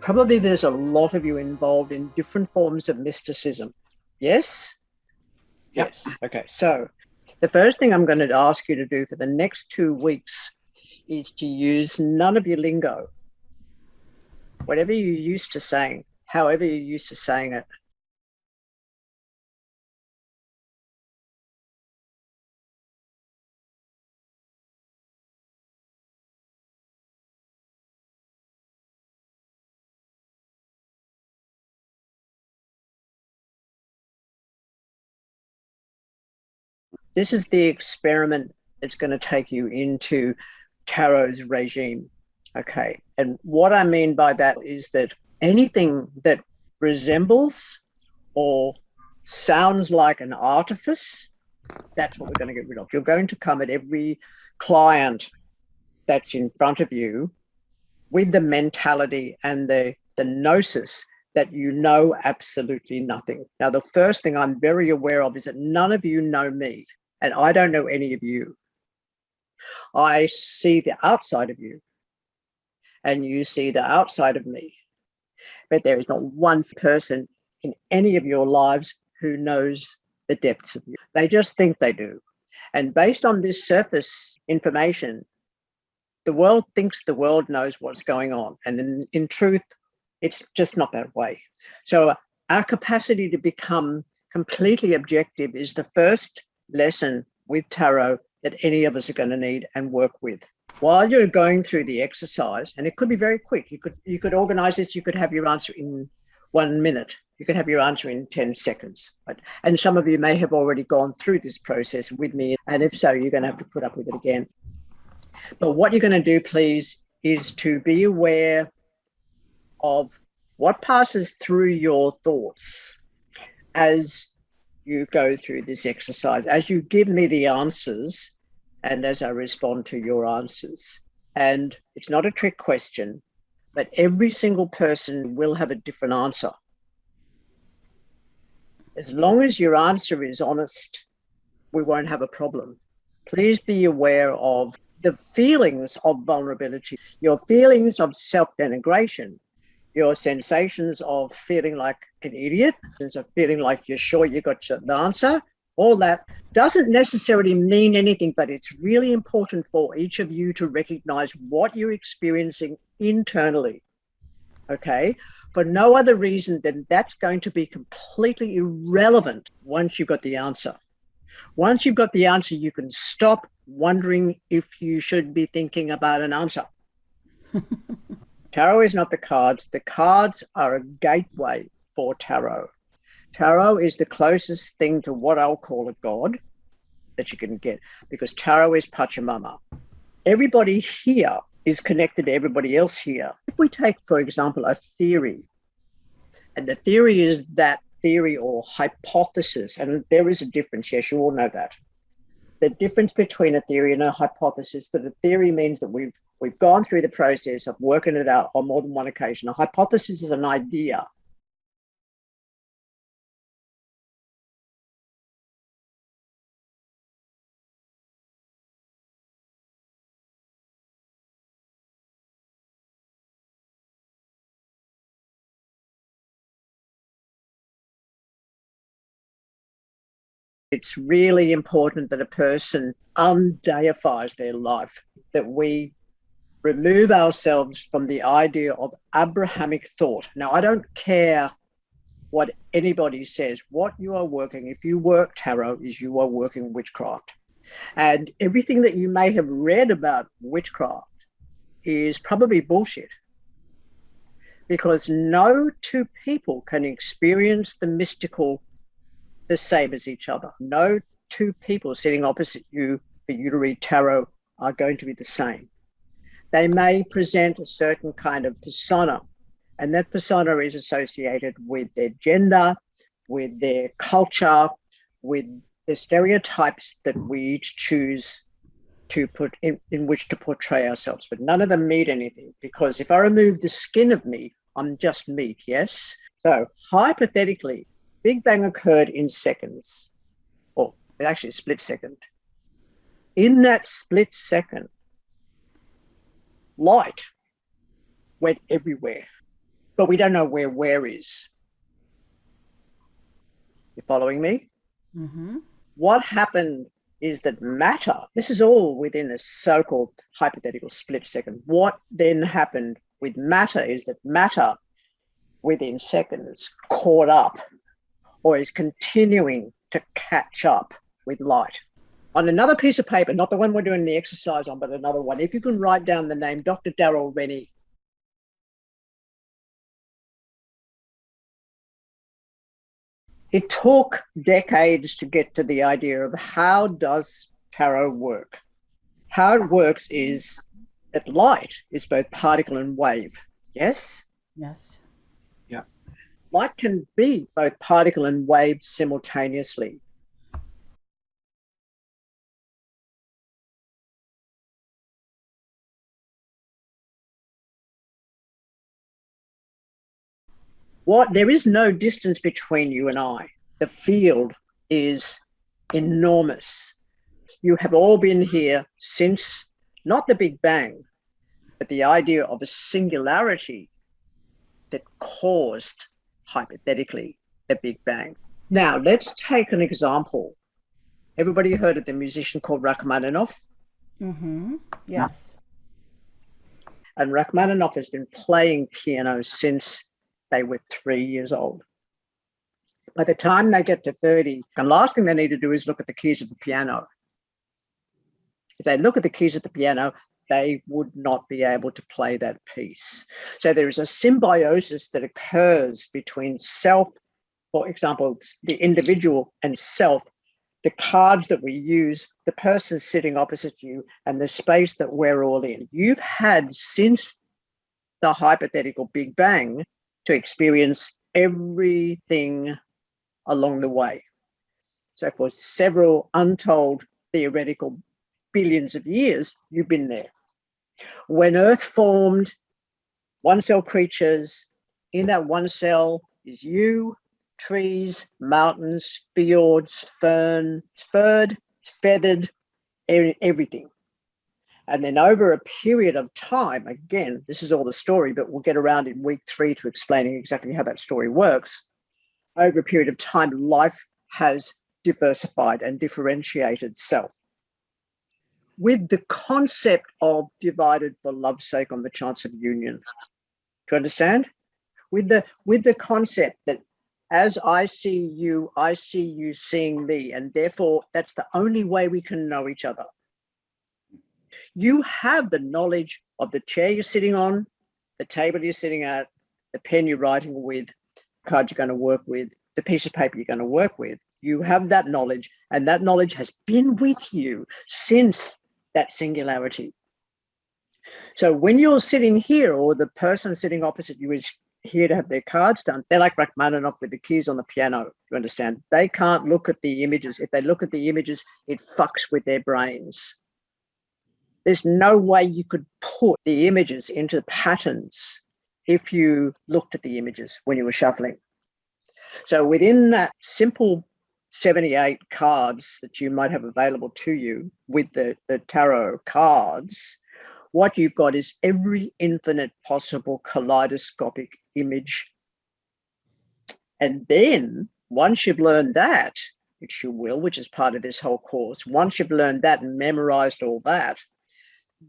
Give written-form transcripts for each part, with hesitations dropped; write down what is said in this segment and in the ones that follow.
Probably there's a lot of you involved in different forms of mysticism. Yes? Yep. Yes. Okay. So the first thing I'm going to ask you to do for the next 2 weeks is to use none of your lingo. Whatever you're used to saying, however you're used to saying it. This is the experiment that's going to take you into Tarot's regime. Okay. And what I mean by that is that anything that resembles or sounds like an artifice, that's what we're going to get rid of. You're going to come at every client that's in front of you with the mentality and the gnosis that you know absolutely nothing. Now, the first thing I'm very aware of is that none of you know me, and I don't know any of you. I see the outside of you, and you see the outside of me. But there is not one person in any of your lives who knows the depths of you. They just think they do. And based on this surface information, the world thinks the world knows what's going on. And in truth, it's just not that way. So our capacity to become completely objective is the first lesson with tarot that any of us are going to need and work with. While you're going through the exercise, and it could be very quick, you could organize this, you could have your answer in 1 minute, you could have your answer in 10 seconds. Right? And some of you may have already gone through this process with me, and if so, you're going to have to put up with it again. But what you're going to do, please, is to be aware of what passes through your thoughts as you go through this exercise, as you give me the answers and as I respond to your answers. And it's not a trick question, but every single person will have a different answer. As long as your answer is honest, we won't have a problem. Please be aware of the feelings of vulnerability, your feelings of self-denigration, your sensations of feeling like an idiot, of feeling like you're sure you got the answer. All that doesn't necessarily mean anything, but it's really important for each of you to recognize what you're experiencing internally, okay? For no other reason than that's going to be completely irrelevant once you've got the answer. Once you've got the answer, you can stop wondering if you should be thinking about an answer. Tarot is not the cards. The cards are a gateway for tarot. Tarot is the closest thing to what I'll call a god that you can get, because tarot is Pachamama. Everybody here is connected to everybody else here. If we take, for example, a theory, and the theory is that theory or hypothesis, and there is a difference, yes, you all know that. The difference between a theory and a hypothesis, that a theory means that we've gone through the process of working it out on more than one occasion. A hypothesis is an idea. It's really important that a person undeifies their life, that we remove ourselves from the idea of Abrahamic thought. Now, I don't care what anybody says. What you are working, if you work tarot, is you are working witchcraft. And everything that you may have read about witchcraft is probably bullshit, because no two people can experience the mystical the same as each other. No two people sitting opposite you for you to read tarot are going to be the same. They may present a certain kind of persona, and that persona is associated with their gender, with their culture, with the stereotypes that we each choose to put in which to portray ourselves. But none of them mean anything, because if I remove the skin of me, I'm just meat, yes? So hypothetically, Big Bang occurred in seconds, or actually a split second. In that split second, light went everywhere. but we don't know where is. You following me? Mm-hmm. What happened is that matter, this is all within a so-called hypothetical split second. What then happened with matter is that matter within seconds caught up or is continuing to catch up with light. On another piece of paper, not the one we're doing the exercise on, but another one, if you can write down the name Dr. Darrell Rennie. It took decades to get to the idea of how does tarot work. How it works is that light is both particle and wave. Yes? Yes. Yeah. Light can be both particle and wave simultaneously. There is no distance between you and I. The field is enormous. You have all been here since not the Big Bang, but the idea of a singularity that caused, hypothetically, the Big Bang. Now, let's take an example. Everybody heard of the musician called Rachmaninoff? Mm-hmm. Yes. And Rachmaninoff has been playing piano since they were 3 years old. By the time they get to 30, the last thing they need to do is look at the keys of the piano. If they look at the keys of the piano, they would not be able to play that piece. So there is a symbiosis that occurs between self, for example, the individual and self, the cards that we use, the person sitting opposite you, and the space that we're all in. You've had since the hypothetical Big Bang to experience everything along the way. So for several untold theoretical billions of years, you've been there. When Earth formed, one cell creatures, in that one cell is you, trees, mountains, fjords, fern, furred, feathered, everything. And then over a period of time, again, this is all the story, but we'll get around in week 3 to explaining exactly how that story works. Over a period of time, life has diversified and differentiated self. With the concept of divided for love's sake on the chance of union. Do you understand? With the concept that as I see you seeing me, and therefore that's the only way we can know each other. You have the knowledge of the chair you're sitting on, the table you're sitting at, the pen you're writing with, the card you're going to work with, the piece of paper you're going to work with. You have that knowledge, and that knowledge has been with you since that singularity. So when you're sitting here, or the person sitting opposite you is here to have their cards done, they're like Rachmaninoff with the keys on the piano. You understand? They can't look at the images. If they look at the images, it fucks with their brains. There's no way you could put the images into patterns if you looked at the images when you were shuffling. So within that simple 78 cards that you might have available to you with the tarot cards, what you've got is every infinite possible kaleidoscopic image. And then once you've learned that, which you will, which is part of this whole course, once you've learned that and memorized all that,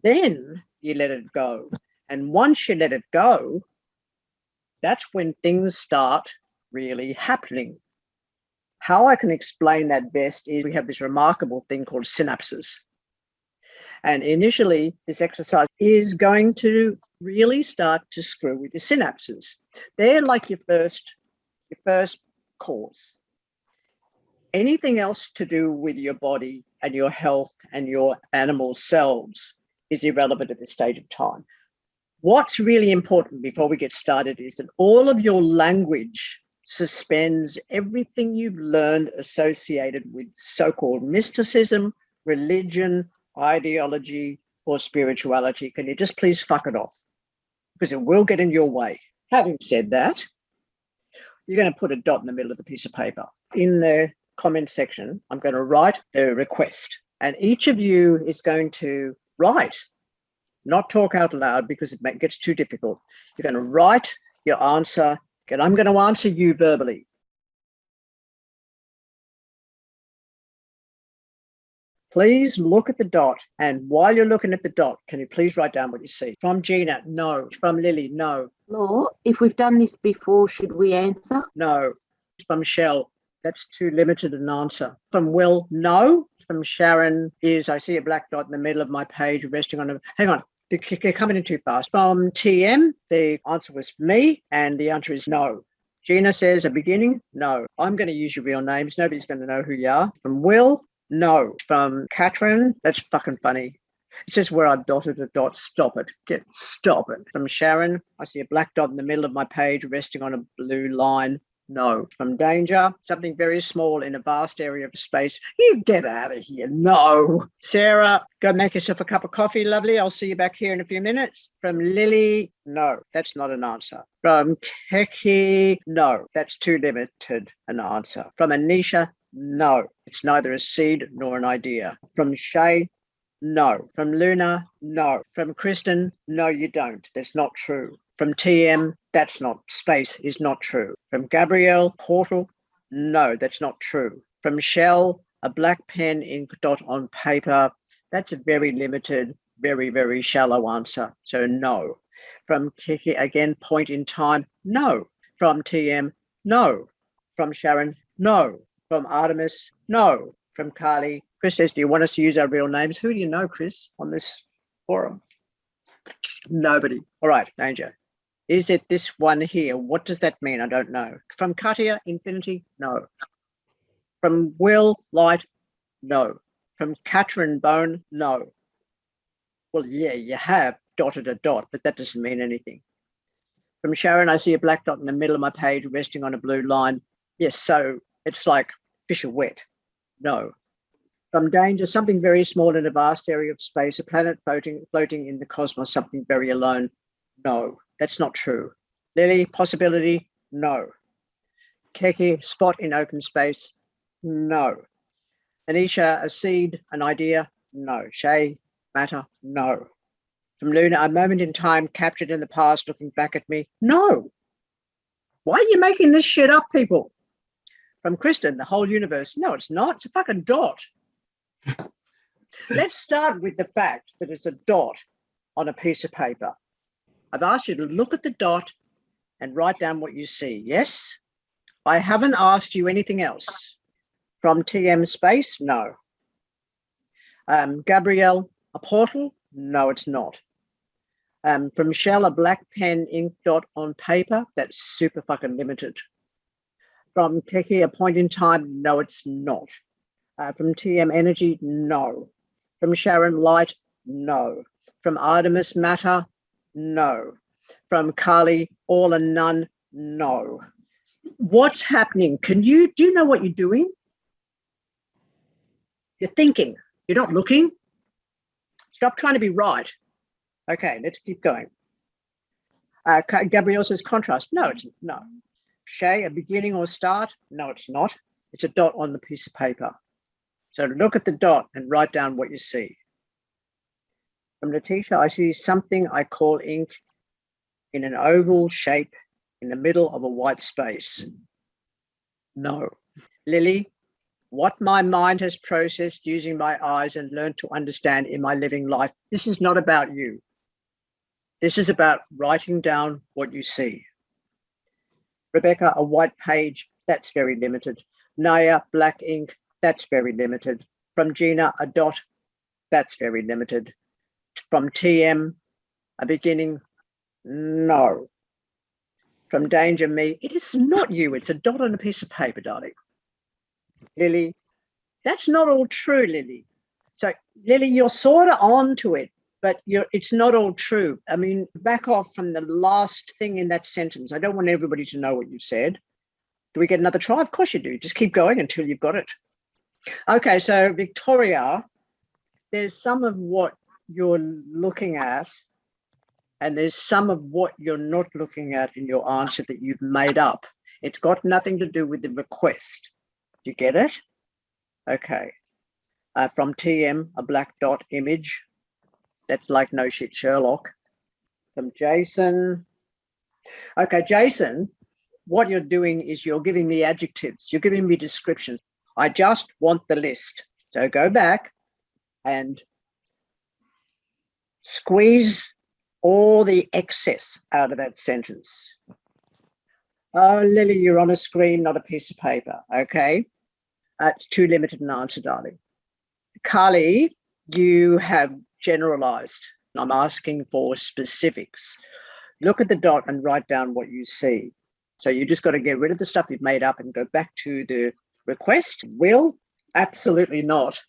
then you let it go. And once you let it go, that's when things start really happening. How I can explain that best is we have this remarkable thing called synapses. And initially, this exercise is going to really start to screw with the synapses. They're like your first course. Anything else to do with your body and your health and your animal selves is irrelevant at this stage of time. What's really important before we get started is that all of your language suspends everything you've learned associated with so-called mysticism, religion, ideology, or spirituality. Can you just please fuck it off? Because it will get in your way. Having said that, you're going to put a dot in the middle of the piece of paper. In the comment section, I'm going to write the request. And each of you is going to write, not talk out loud because it gets too difficult. You're going to write your answer. And I'm going to answer you verbally. Please look at the dot. And while you're looking at the dot, can you please write down what you see? From Gina, no. From Lily, no. Law, if we've done this before, should we answer? No. From Shell, that's too limited an answer. From Will, no. From Sharon is, I see a black dot in the middle of my page resting on a, hang on, they're coming in too fast. From TM, the answer was me, and the answer is no. Gina says, a beginning, no. I'm going to use your real names. Nobody's going to know who you are. From Will, no. From Catherine, that's fucking funny. It says where I've dotted a dot. Stop it. Stop it. From Sharon, I see a black dot in the middle of my page resting on a blue line. No. From Danger, something very small in a vast area of space. You get out of here. No. Sarah, go make yourself a cup of coffee, lovely. I'll see you back here in a few minutes. From Lily, no, that's not an answer. From Keki, no, that's too limited an answer. From Anisha, no, it's neither a seed nor an idea. From Shay, no. From Luna, no. From Kristen, no, you don't. That's not true. From TM, that's not, space is not true. From Gabrielle, portal, no, that's not true. From Shell, a black pen ink dot on paper, that's a very limited, very, very shallow answer. So no. From Kiki, again, point in time, no. From TM, no. From Sharon, no. From Artemis, no. From Carly, Chris says, do you want us to use our real names? Who do you know, Chris, on this forum? Nobody. All right, Danger. Is it this one here? What does that mean? I don't know. From Katia, infinity? No. From Will, light? No. From Catherine, bone? No. Well, yeah, you have dotted a dot, but that doesn't mean anything. From Sharon, I see a black dot in the middle of my page resting on a blue line. Yes, so it's like fish are wet. No. From Danger, something very small in a vast area of space, a planet floating in the cosmos, something very alone. No, that's not true. Lily, possibility? No. Keki, spot in open space? No. Anisha, a seed, an idea? No. Shay, matter? No. From Luna, a moment in time captured in the past looking back at me? No. Why are you making this shit up, people? From Kristen, the whole universe? No, it's not. It's a fucking dot. Let's start with the fact that it's a dot on a piece of paper. I've asked you to look at the dot and write down what you see. Yes? I haven't asked you anything else. From TM space? No. Gabrielle, a portal? No, it's not. From Shell, a black pen ink dot on paper? That's super fucking limited. From Keki, a point in time? No, it's not. From TM energy? No. From Sharon, light? No. From Artemis, matter? No. From Carly, all and none? No. What's happening? Do you know what you're doing? You're thinking. You're not looking. Stop trying to be right. Okay, let's keep going. Gabrielle says contrast. No, it's no. Shay, a beginning or start? No, it's not. It's a dot on the piece of paper. So look at the dot and write down what you see. From Letitia, I see something I call ink in an oval shape in the middle of a white space. No. Lily, what my mind has processed using my eyes and learned to understand in my living life. This is not about you. This is about writing down what you see. Rebecca, a white page, that's very limited. Naya, black ink, that's very limited. From Gina, a dot, that's very limited. From TM, a beginning, no. From Danger, me, it is not you, it's a dot on a piece of paper, darling. Lily, that's not all true, Lily. So, Lily, you're sort of on to it, but it's not all true. I mean, back off from the last thing in that sentence. I don't want everybody to know what you said. Do we get another try? Of course you do. Just keep going until you've got it. Okay, so Victoria, there's some of what you're looking at, and there's some of what you're not looking at in your answer that you've made up. It's got nothing to do with the request. Do you get it? Okay. From TM, a black dot image. That's like no shit Sherlock. From Jason, Okay, Jason, what you're doing is you're giving me adjectives. You're giving me descriptions. I just want the list. So go back and squeeze all the excess out of that sentence. Oh, Lily, you're on a screen, not a piece of paper. Okay. It's too limited an answer, darling. Carly, you have generalized. I'm asking for specifics. Look at the dot and write down what you see. So you just got to get rid of the stuff you've made up and go back to the request. Will? Absolutely not.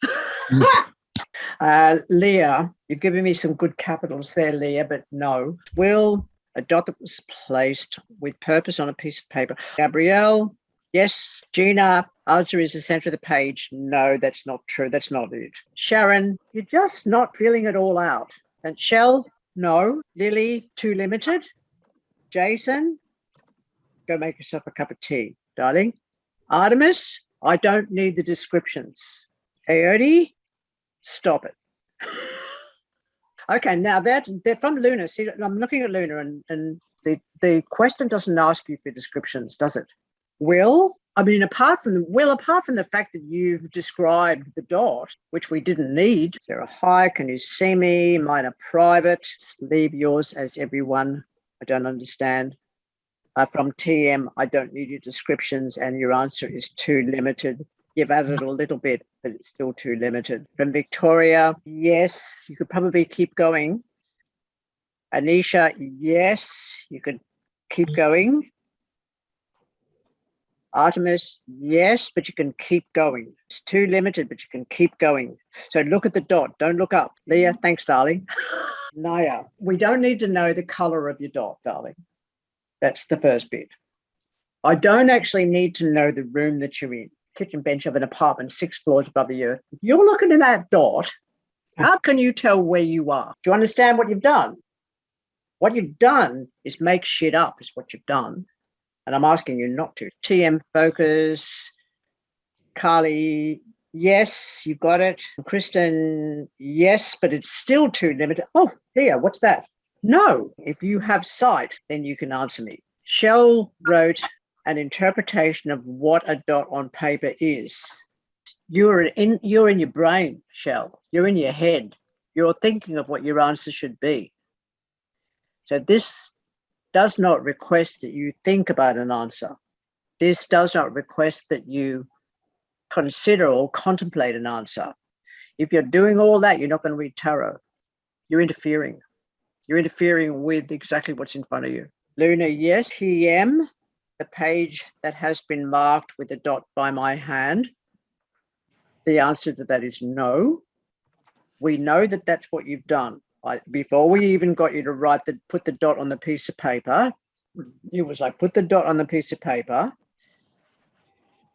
Leah, you've given me some good capitals there, Leah, but no. Will, a dot that was placed with purpose on a piece of paper. Gabrielle, yes. Gina, answer is the center of the page. No, that's not true. That's not it. Sharon, you're just not feeling it all out. And Shell, no. Lily, too limited. Jason, go make yourself a cup of tea, darling. Artemis, I don't need the descriptions. Aote, stop it. Okay, now they're from Luna. See, I'm looking at Luna, and the question doesn't ask you for descriptions, does it? Will, I mean, apart from the fact that you've described the dot, which we didn't need. Sarah, hi, can you see me? Mine are private. Leave yours as everyone. I don't understand. From TM, I don't need your descriptions, and your answer is too limited. You've added a little bit, but it's still too limited. From Victoria, yes, you could probably keep going. Anisha, yes, you could keep going. Artemis, yes, but you can keep going. It's too limited, but you can keep going. So look at the dot, don't look up. Leah, thanks, darling. Naya, we don't need to know the color of your dot, darling. That's the first bit. I don't actually need to know the room that you're in. Kitchen bench of an apartment 6 floors above the earth. If you're looking at that dot, how can you tell where you are? Do you understand what you've done? What you've done is make shit up, is what you've done. And I'm asking you not to. TM focus. Carly, yes, you got it. Kristen, yes, but it's still too limited. Oh, here, what's that? No. If you have sight, then you can answer me. Shell wrote an interpretation of what a dot on paper is. You're in your brain, Shell. You're in your head. You're thinking of what your answer should be. So this does not request that you think about an answer. This does not request that you consider or contemplate an answer. If you're doing all that, you're not going to read tarot. You're interfering. You're interfering with exactly what's in front of you. Luna, yes. TM, the page that has been marked with a dot by my hand. The answer to that is no. We know that that's what you've done. Before we even got you to put the dot on the piece of paper, it was like, put the dot on the piece of paper,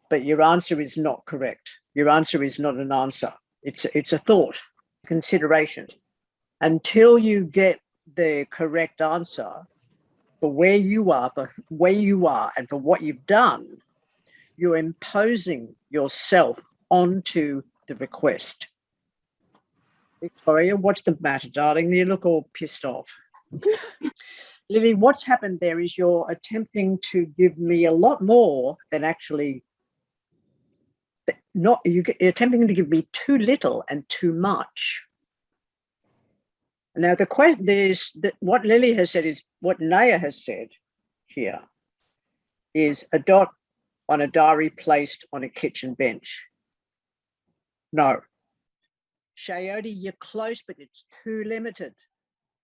but your answer is not correct. Your answer is not an answer. It's a thought, consideration. Until you get the correct answer for where you are, and for what you've done, you're imposing yourself onto the request. Victoria, what's the matter, darling? You look all pissed off. Lily, what's happened there is you're attempting to give me a lot more than actually you're attempting to give me too little and too much. Now, the question is that what Lily has said is what Naya has said here is a dot on a diary placed on a kitchen bench. No. Shayote, you're close, but it's too limited.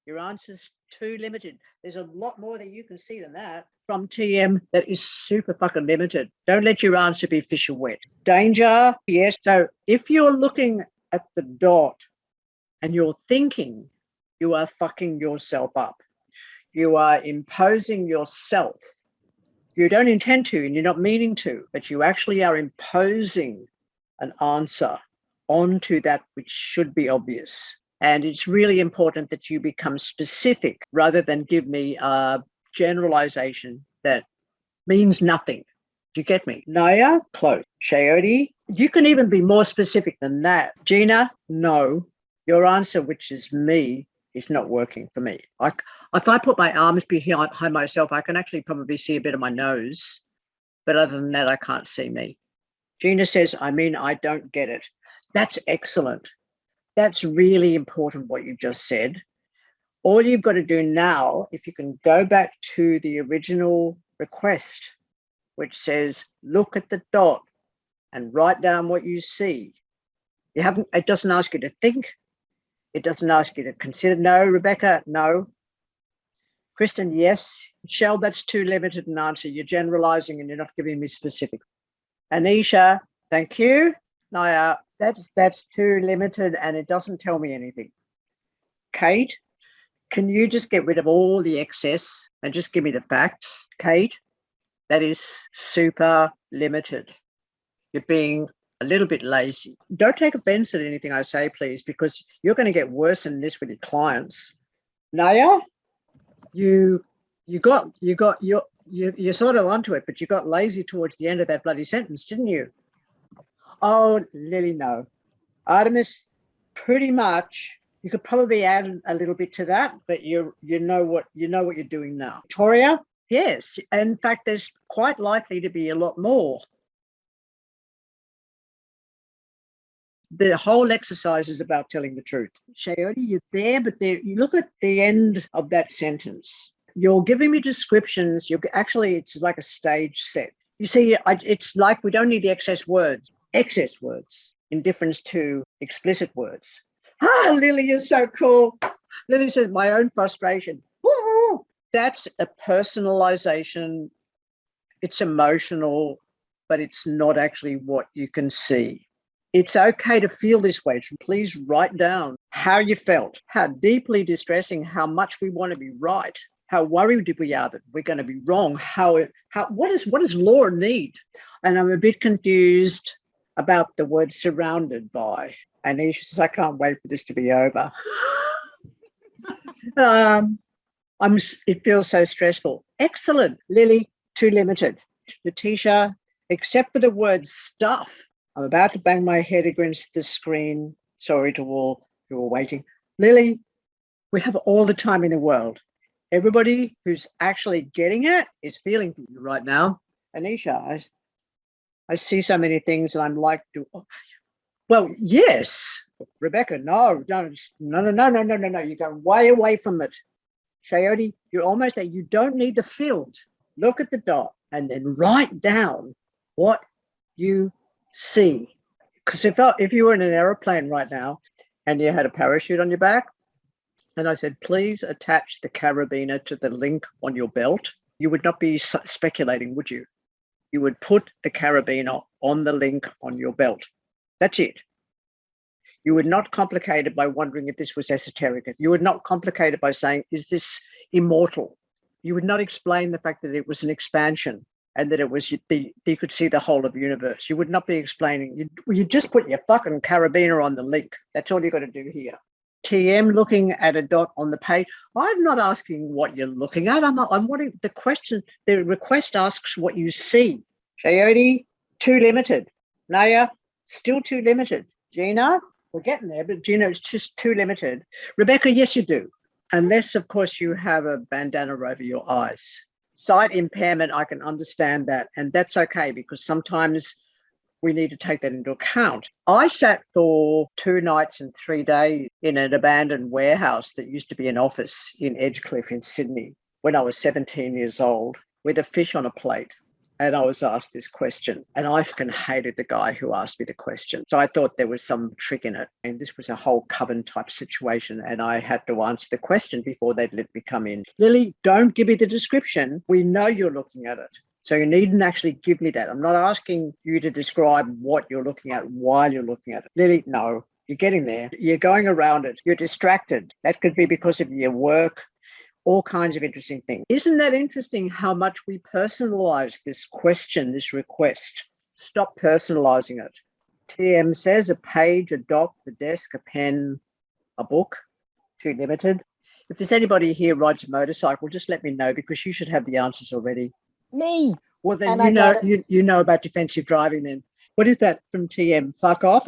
Your answer's too limited. There's a lot more that you can see than that from TM that is super fucking limited. Don't let your answer be fish or wet. Danger, yes. So if you're looking at the dot and you're thinking, you are fucking yourself up. You are imposing yourself. You don't intend to and you're not meaning to, but you actually are imposing an answer onto that which should be obvious. And it's really important that you become specific rather than give me a generalization that means nothing. Do you get me? Naya, close. Shayote, you can even be more specific than that. Gina, no. Your answer, which is me, is not working for me. If I put my arms behind myself, I can actually probably see a bit of my nose, but other than that, I can't see me. Gina says, I don't get it. That's excellent. That's really important what you just said. All you've got to do now, if you can go back to the original request, which says, look at the dot and write down what you see. It doesn't ask you to think. It doesn't ask you to consider. No, Rebecca, no. Kristen, yes. Shell, that's too limited an answer. You're generalizing and you're not giving me specific. Anisha, thank you. Naya, that's too limited and it doesn't tell me anything. Kate, can you just get rid of all the excess and just give me the facts? Kate, that is super limited. You're being a little bit lazy. Don't take offense at anything I say, please, because you're going to get worse than this with your clients. Naya, you're sort of onto it, but you got lazy towards the end of that bloody sentence, didn't you? Oh, Lily, no. Artemis, pretty much. You could probably add a little bit to that, but you know what you're doing now. Victoria, yes. In fact, there's quite likely to be a lot more. The whole exercise is about telling the truth. Shayoti, you're there, but you look at the end of that sentence. You're giving me descriptions. It's like a stage set. You see, it's like we don't need the excess words in difference to explicit words. Lily, you're so cool. Lily says, my own frustration. That's a personalization. It's emotional, but it's not actually what you can see. It's okay to feel this way. Please write down how you felt, how deeply distressing, how much we want to be right, how worried we are that we're going to be wrong, what does Laura need? And I'm a bit confused about the word surrounded by. And Anisha says, I can't wait for this to be over. It feels so stressful. Excellent. Lily, too limited. Letitia, except for the word stuff. I'm about to bang my head against the screen. Sorry to all who are waiting. Lily, we have all the time in the world. Everybody who's actually getting it is feeling for you right now. Anisha, I see so many things and I'm like, well, yes. Rebecca, no. You're going way away from it. Shayoti, you're almost there. You don't need the field. Look at the dot and then write down what you see. Because if you were in an aeroplane right now and you had a parachute on your back, and I said, please attach the carabiner to the link on your belt, you would not be speculating, would you? You would put the carabiner on the link on your belt. That's it. You would not complicate it by wondering if this was esoteric. You would not complicate it by saying, is this immortal? You would not explain the fact that it was an expansion and that it was you could see the whole of the universe. You would not be explaining. You just put your fucking carabiner on the link. That's all you got to do here. TM looking at a dot on the page. I'm not asking what you're looking at. I'm wanting the question. The request asks what you see. Shayoti, too limited. Naya, still too limited. Gina, we're getting there, but Gina, it's just too limited. Rebecca, yes, you do. Unless, of course, you have a bandana over your eyes. Sight impairment, I can understand that. And that's okay because sometimes we need to take that into account. I sat for 2 nights and 3 days in an abandoned warehouse that used to be an office in Edgecliff in Sydney when I was 17 years old with a fish on a plate. And I was asked this question, and I fucking hated the guy who asked me the question. So I thought there was some trick in it. And this was a whole coven type situation. And I had to answer the question before they'd let me come in. Lily, don't give me the description. We know you're looking at it. So you needn't actually give me that. I'm not asking you to describe what you're looking at while you're looking at it. Lily, no, you're getting there. You're going around it. You're distracted. That could be because of your work, all kinds of interesting things. Isn't that interesting how much we personalize this question, this request? Stop personalizing it. TM says a page, a doc, the desk, a pen, a book, too limited. If there's anybody here who rides a motorcycle, just let me know because you should have the answers already. Me. Well, then you know about defensive driving then. What is that from TM? Fuck off.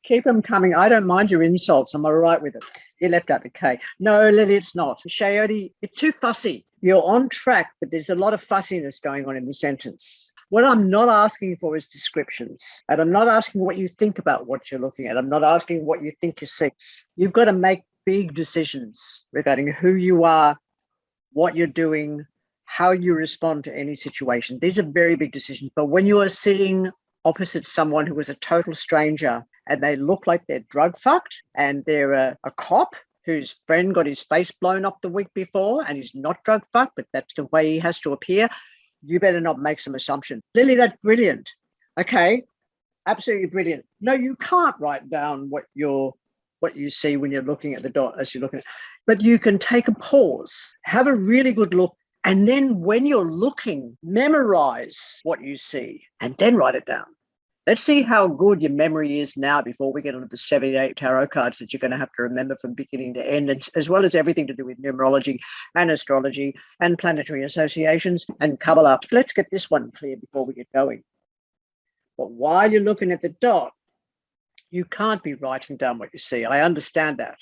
Keep them coming. I don't mind your insults. I'm all right with it. You left out the K. No, Lily, it's not. Shayote, you're too fussy. You're on track, but there's a lot of fussiness going on in the sentence. What I'm not asking for is descriptions. And I'm not asking what you think about what you're looking at. I'm not asking what you think you see. You've got to make big decisions regarding who you are, what you're doing, how you respond to any situation. These are very big decisions. But when you are sitting opposite someone who is a total stranger and they look like they're drug fucked and they're a cop whose friend got his face blown up the week before and he's not drug fucked, but that's the way he has to appear, you better not make some assumption. Lily, that's brilliant. Okay, absolutely brilliant. No, you can't write down what you see when you're looking at the dot as you're looking at it. But you can take a pause, have a really good look, and then when you're looking, memorize what you see and then write it down. Let's see how good your memory is now before we get onto the 78 tarot cards that you're going to have to remember from beginning to end, as well as everything to do with numerology and astrology and planetary associations and Kabbalah. Let's get this one clear before we get going. But while you're looking at the dot, you can't be writing down what you see. I understand that.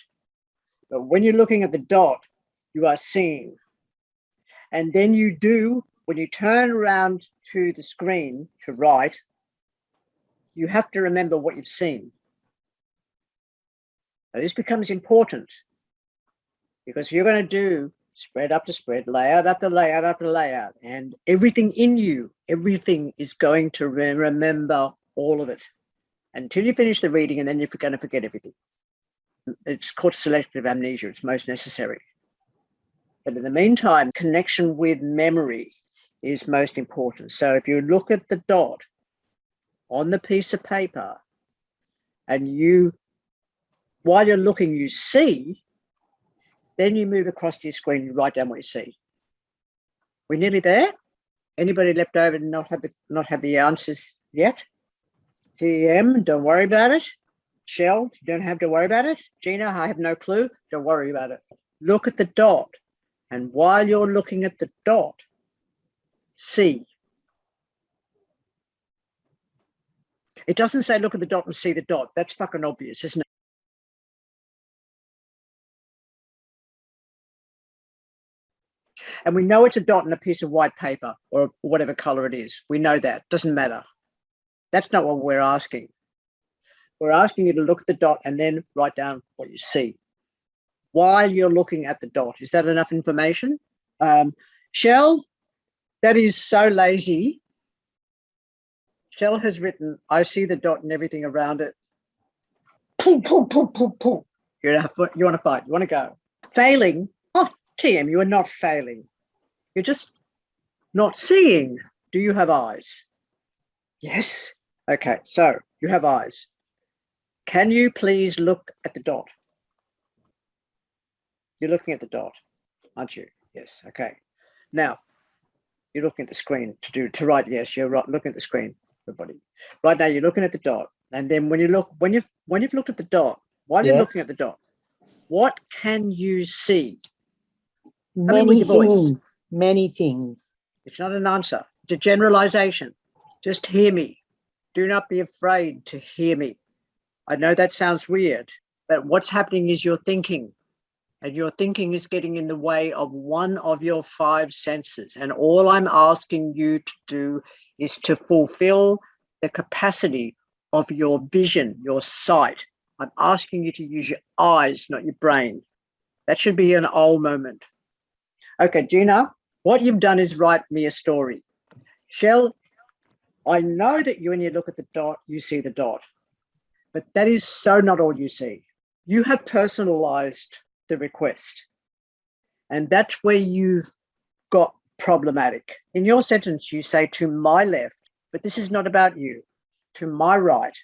But when you're looking at the dot, you are seeing. And then you do, when you turn around to the screen to write, you have to remember what you've seen. Now, this becomes important because you're going to do spread after spread, layout after layout after layout, and everything in you, everything is going to remember all of it until you finish the reading, and then you're going to forget everything. It's called selective amnesia. It's most necessary. But in the meantime, connection with memory is most important. So if you look at the dot on the piece of paper and while you're looking, you see, then you move across to your screen and you write down what you see. We're nearly there? Anybody left over and not have the answers yet? TM, don't worry about it. Shell, you don't have to worry about it. Gina, I have no clue. Don't worry about it. Look at the dot. And while you're looking at the dot, see. It doesn't say look at the dot and see the dot. That's fucking obvious, isn't it? And we know it's a dot on a piece of white paper or whatever color it is. We know that. Doesn't matter. That's not what we're asking. We're asking you to look at the dot and then write down what you see while you're looking at the dot. Is that enough information? Shell, that is so lazy. Shell has written, I see the dot and everything around it. Pull, pull, pull, pull, pull. You want to fight. You want to go. Failing. Oh, TM, you are not failing. You're just not seeing. Do you have eyes? Yes. Okay, so you have eyes. Can you please look at the dot? You're looking at the dot, aren't you? Yes. Okay. Now, you're looking at the screen to write. Yes, you're right. Looking at the screen, everybody. Right now, you're looking at the dot, and then when you've looked at the dot, while you're looking at the dot, what can you see? Many things. Many things. It's not an answer. It's a generalization. Just hear me. Do not be afraid to hear me. I know that sounds weird, but what's happening is you're thinking. And your thinking is getting in the way of one of your 5 senses. And all I'm asking you to do is to fulfill the capacity of your vision, your sight. I'm asking you to use your eyes, not your brain. That should be an old moment. Okay, Gina, what you've done is write me a story. Shell, I know that when you look at the dot, you see the dot. But that is so not all you see. You have personalized the request. And that's where you've got problematic. In your sentence, you say to my left, but this is not about you. To my right,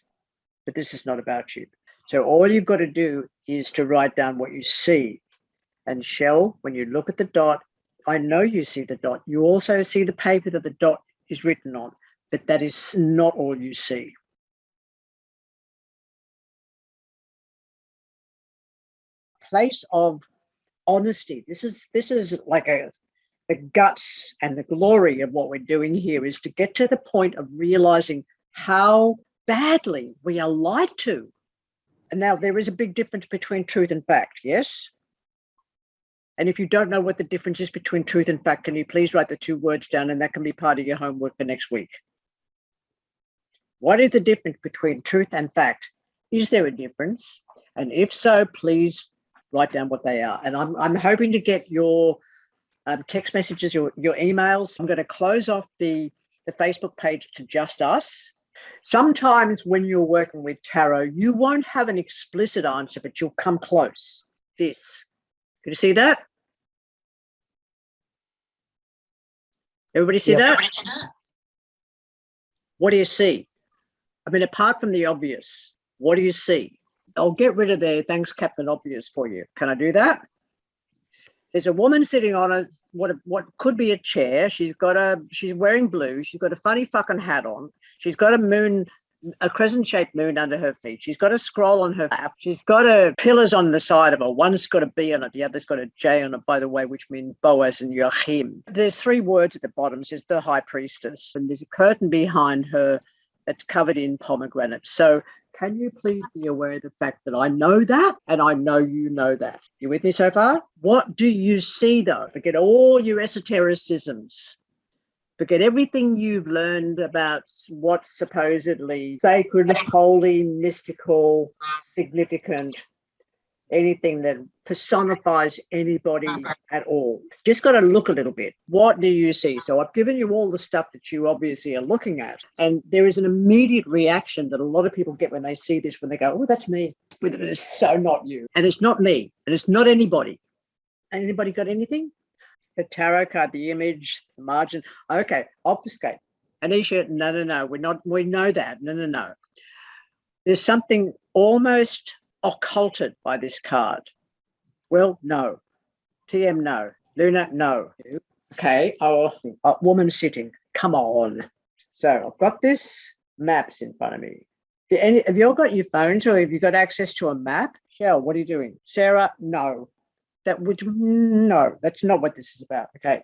but this is not about you. So all you've got to do is to write down what you see. And Shell, when you look at the dot, I know you see the dot. You also see the paper that the dot is written on, but that is not all you see. Place of honesty. This is like the guts and the glory of what we're doing here is to get to the point of realizing how badly we are lied to. And now there is a big difference between truth and fact, yes? And if you don't know what the difference is between truth and fact, can you please write the 2 words down, and that can be part of your homework for next week. What is the difference between truth and fact? Is there a difference? And if so, please write down what they are. And I'm hoping to get your text messages, your emails. I'm going to close off the Facebook page to just us. Sometimes when you're working with tarot, you won't have an explicit answer, but you'll come close. This. Can you see that? Everybody see that? What do you see? I mean, apart from the obvious, what do you see? I'll get rid of the thanks, Captain Obvious for you. Can I do that? There's a woman sitting on what could be a chair. She's wearing blue. She's got a funny fucking hat on. She's got a crescent-shaped moon under her feet. She's got a scroll on her lap. She's got pillars on the side of her. One's got a B on it. The other's got a J on it, by the way, which means Boaz and Joachim. There's 3 words at the bottom. It says the high priestess. And there's a curtain behind her that's covered in pomegranate. So can you please be aware of the fact that I know that, and I know you know that? You with me so far? What do you see, though? Forget all your esotericisms. Forget everything you've learned about what's supposedly sacred, holy, mystical, significant, anything that personifies anybody at all. Just got to look a little bit. What do you see? So I've given you all the stuff that you obviously are looking at. And there is an immediate reaction that a lot of people get when they see this, when they go, oh, that's me. But it is so not you. And it's not me. And it's not anybody. Anybody got anything? The tarot card, the image, the margin. Okay, obfuscate. Anisha, no. We know that. No. There's something almost occulted by this card. Well, no. TM, no. Luna, no. Okay. Oh, a woman sitting. Come on. So I've got this maps in front of me. Have you all got your phones, or have you got access to a map? Cheryl, what are you doing? Sarah, no. No, that's not what this is about. Okay.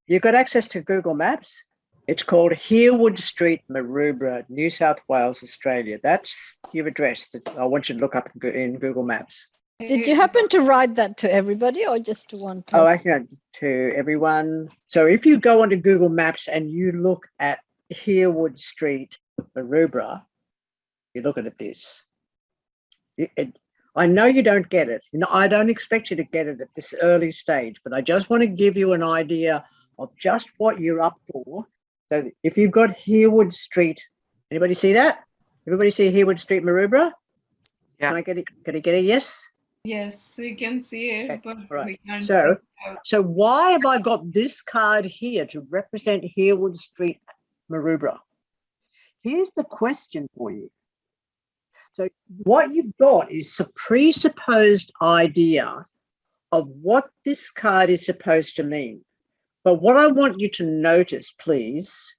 You've got access to Google Maps. It's called Herwood Street, Maroubra, New South Wales, Australia. That's your address that I want you to look up in Google Maps. Did you happen to write that to everybody or just to one person? Oh, I can to everyone. So if you go onto Google Maps and you look at Herwood Street, Maroubra, you're looking at this. I know you don't get it. I don't expect you to get it at this early stage, but I just want to give you an idea of just what you're up for. So if you've got Herwood Street, anybody see that? Everybody see Herwood Street, Maroubra? Yeah. Can I get a yes? Yes, we can see it, okay, but right. We can't see it. So why have I got this card here to represent Herwood Street, Maroubra? Here's the question for you. So what you've got is a presupposed idea of what this card is supposed to mean. But what I want you to notice, please,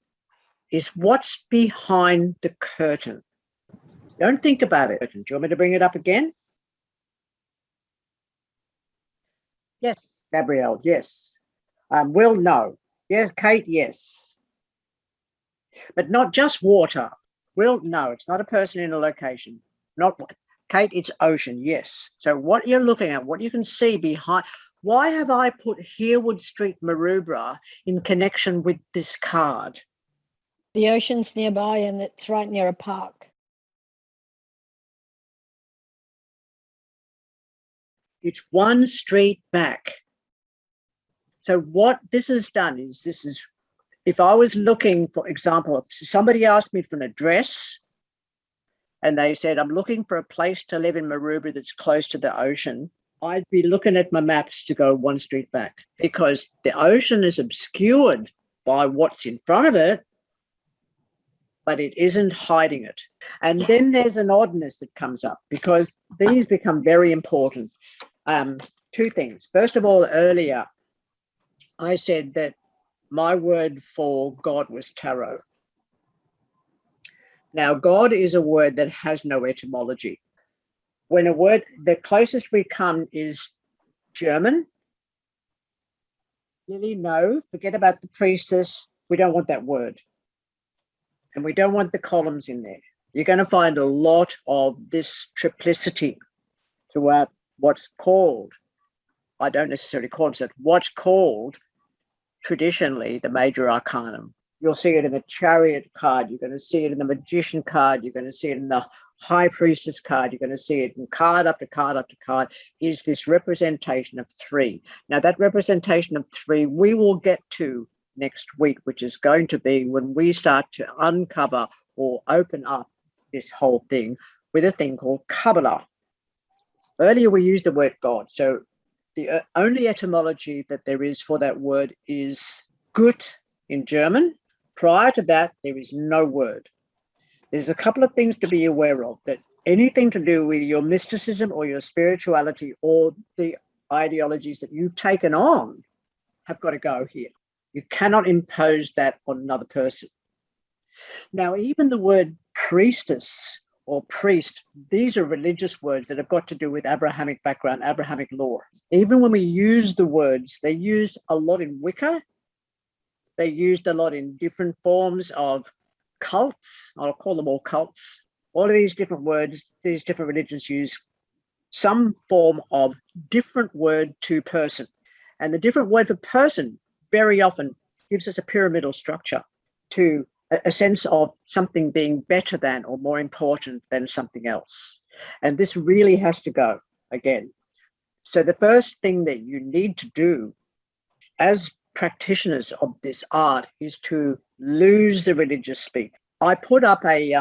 is what's behind the curtain. Don't think about it. Do you want me to bring it up again? Yes. Gabrielle, yes. Will, no. Yes. Kate, yes. But not just water. Will, no, it's not a person in a location. Not Kate, it's ocean, yes. So what you're looking at, what you can see behind, why have I put Herwood Street, Maroubra in connection with this card? The ocean's nearby and it's right near a park. It's one street back. So what this has done is if I was looking, for example, if somebody asked me for an address and they said, I'm looking for a place to live in Maroubra that's close to the ocean, I'd be looking at my maps to go one street back, because the ocean is obscured by what's in front of it, but it isn't hiding it. And then there's an oddness that comes up, because these become very important. 2 things. First of all, earlier, I said that my word for God was tarot. Now, God is a word that has no etymology. When a word, the closest we come is German. Really, no, forget about the priestess. We don't want that word. And we don't want the columns in there. You're going to find a lot of this triplicity throughout what's called, I don't necessarily call it, what's called traditionally the major arcanum. You'll see it in the chariot card. You're going to see it in the magician card. You're going to see it in the high priestess card. You're going to see it in card after card after card, is this representation of 3. Now, that representation of 3 we will get to next week, which is going to be when we start to uncover or open up this whole thing with a thing called Kabbalah. Earlier, we used the word God. So the only etymology that there is for that word is gut in German. Prior to that, there is no word. There's a couple of things to be aware of, that anything to do with your mysticism or your spirituality or the ideologies that you've taken on have got to go here. You cannot impose that on another person. Now, even the word priestess or priest, these are religious words that have got to do with Abrahamic background, Abrahamic law. Even when we use the words, they're used a lot in Wicca. They're used a lot in different forms of cults. I'll call them all cults. All of these different words, these different religions use some form of different word to person. And the different word for person very often gives us a pyramidal structure, to a sense of something being better than or more important than something else. And this really has to go again. So the first thing that you need to do as practitioners of this art is to lose the religious speak. I put up a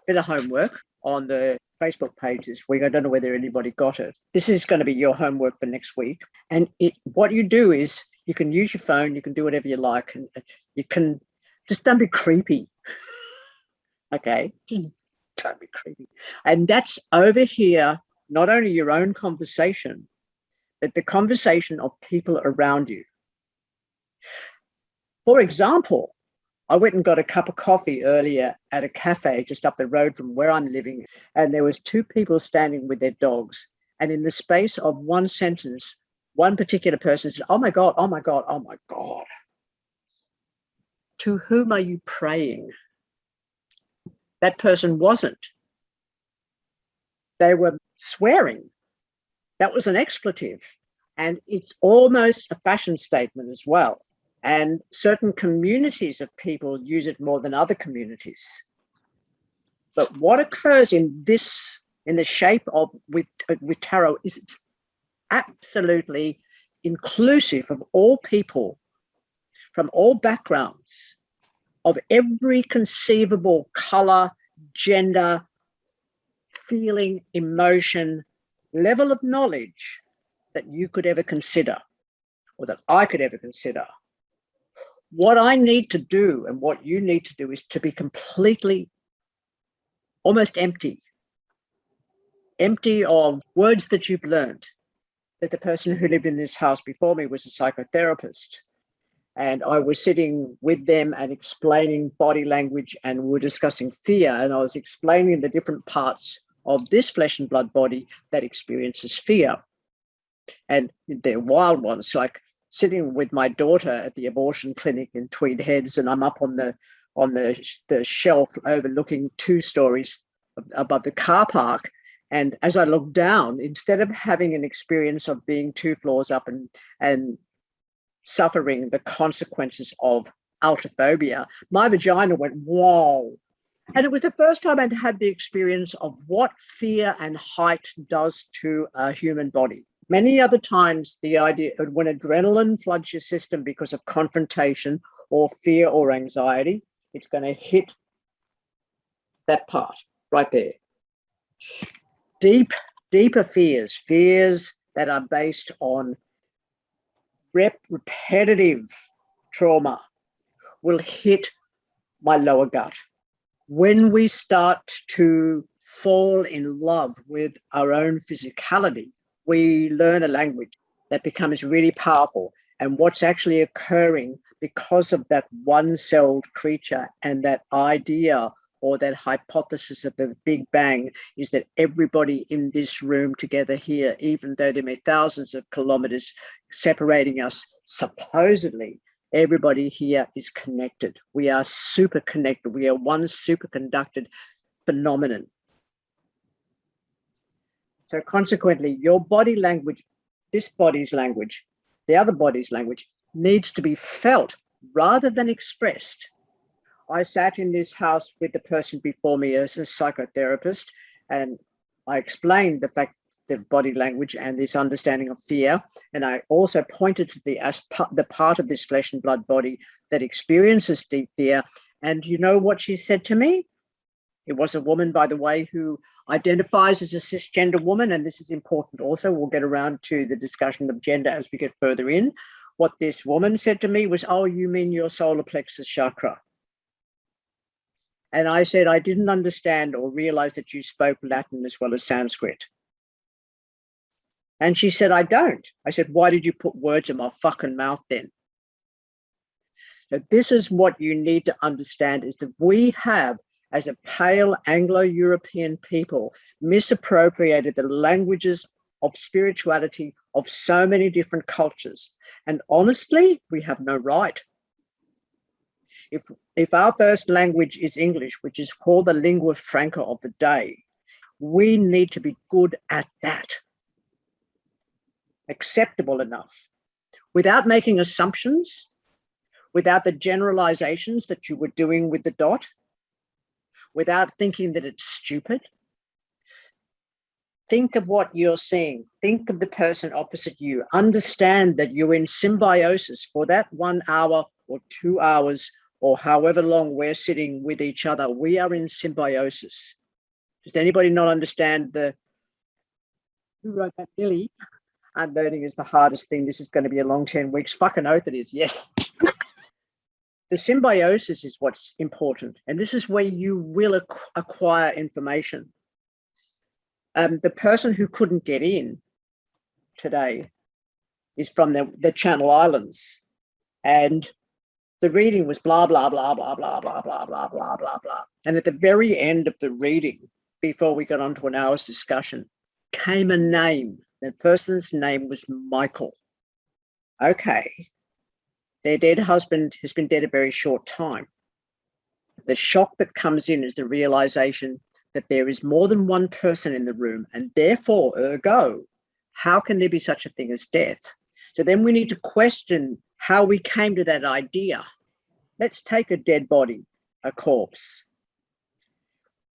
bit of homework on the Facebook page this week. I don't know whether anybody got it. This is going to be your homework for next week. And what you do is you can use your phone, you can do whatever you like, and you can just don't be creepy. Okay, just don't be creepy. And that's over here, not only your own conversation, but the conversation of people around you. For example, I went and got a cup of coffee earlier at a cafe just up the road from where I'm living, and there was 2 people standing with their dogs. And in the space of one sentence, one particular person said, "Oh my God, oh my God, oh my God." To whom are you praying? That person wasn't. They were swearing. That was an expletive. And it's almost a fashion statement as well. And certain communities of people use it more than other communities. But what occurs in the shape of with tarot is it's absolutely inclusive of all people from all backgrounds, of every conceivable color, gender, feeling, emotion, level of knowledge that you could ever consider, or that I could ever consider. What I need to do and what you need to do is to be completely, almost empty of words that you've learned. That the person who lived in this house before me was a psychotherapist, and I was sitting with them and explaining body language, and we were discussing fear, and I was explaining the different parts of this flesh and blood body that experiences fear. And they're wild ones, like sitting with my daughter at the abortion clinic in Tweed Heads, and I'm up on the shelf overlooking 2 stories above the car park. And as I looked down, instead of having an experience of being 2 floors up and suffering the consequences of altophobia, my vagina went, whoa. And it was the first time I'd had the experience of what fear and height does to a human body. Many other times, the idea when adrenaline floods your system because of confrontation or fear or anxiety, it's going to hit that part right there. Deeper fears that are based on repetitive trauma will hit my lower gut. When we start to fall in love with our own physicality, we learn a language that becomes really powerful. And what's actually occurring because of that one-celled creature and that idea or that hypothesis of the Big Bang is that everybody in this room together here, even though there may be thousands of kilometers separating us, supposedly everybody here is connected. We are super connected. We are one superconducted phenomenon. So consequently, your body language, this body's language, the other body's language, needs to be felt rather than expressed. I sat in this house with the person before me as a psychotherapist, and I explained the fact that body language and this understanding of fear. And I also pointed to the part of this flesh and blood body that experiences deep fear. And you know what she said to me? It was a woman, by the way, who identifies as a cisgender woman. And this is important also. We'll get around to the discussion of gender as we get further in. What this woman said to me was, oh, you mean your solar plexus chakra? And I said, I didn't understand or realize that you spoke Latin as well as Sanskrit. And she said, I don't. I said, why did you put words in my fucking mouth then? So this is what you need to understand, is that we have, as a pale Anglo-European people, misappropriated the languages of spirituality of so many different cultures. And honestly, we have no right. If our first language is English, which is called the lingua franca of the day, we need to be good at that. Acceptable enough, without making assumptions, without the generalizations that you were doing with the dot, without thinking that it's stupid. Think of what you're seeing. Think of the person opposite you. Understand that you're in symbiosis for that 1 hour or 2 hours or however long we're sitting with each other. We are in symbiosis. Does anybody not understand who wrote that, Billy? Unlearning is the hardest thing. This is going to be a long 10 weeks. Fucking oath it is. Yes. The symbiosis is what's important. And this is where you will acquire information. The person who couldn't get in today is from the Channel Islands. And the reading was blah, blah, blah, blah, blah, blah, blah, blah, blah, blah, blah. And at the very end of the reading, before we got on to an hour's discussion, came a name. The person's name was Michael. Okay. Their dead husband has been dead a very short time. The shock that comes in is the realization that there is more than one person in the room, and therefore, ergo, how can there be such a thing as death? So then we need to question how we came to that idea. Let's take a dead body, a corpse.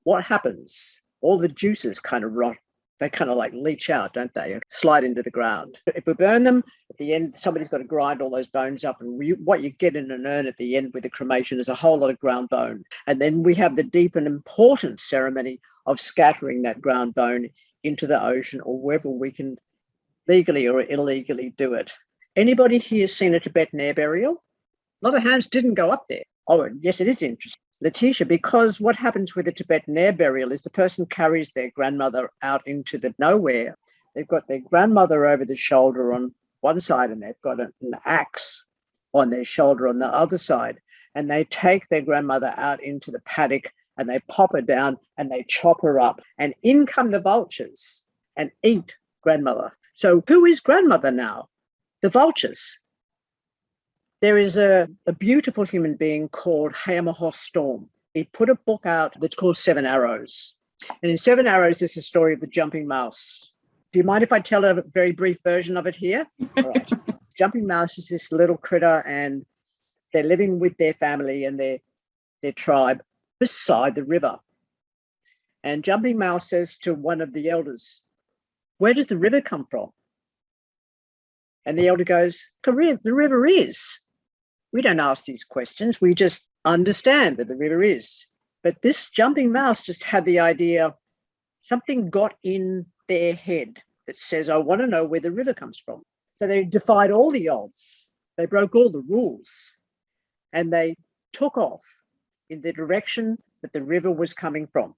What happens? All the juices kind of rot. They kind of like leach out, don't they? Slide into the ground. If we burn them, at the end, somebody's got to grind all those bones up. And what you get in an urn at the end with the cremation is a whole lot of ground bone. And then we have the deep and important ceremony of scattering that ground bone into the ocean or wherever we can legally or illegally do it. Anybody here seen a Tibetan air burial? A lot of hands didn't go up there. Oh, yes, it is interesting. Letitia, because what happens with a Tibetan air burial is the person carries their grandmother out into the nowhere. They've got their grandmother over the shoulder on one side and they've got an axe on their shoulder on the other side. And they take their grandmother out into the paddock and they pop her down and they chop her up. And in come the vultures and eat grandmother. So who is grandmother now? The vultures. There is a beautiful human being called Hayamaha Storm. He put a book out that's called 7 Arrows. And in 7 Arrows, there's a story of the jumping mouse. Do you mind if I tell a very brief version of it here? All right. Jumping mouse is this little critter and they're living with their family and their tribe beside the river. And Jumping Mouse says to one of the elders, where does the river come from? And the elder goes, the river is. We don't ask these questions. We just understand that the river is. But this Jumping Mouse just had the idea, something got in their head that says, I want to know where the river comes from. So they defied all the odds. They broke all the rules. And they took off in the direction that the river was coming from.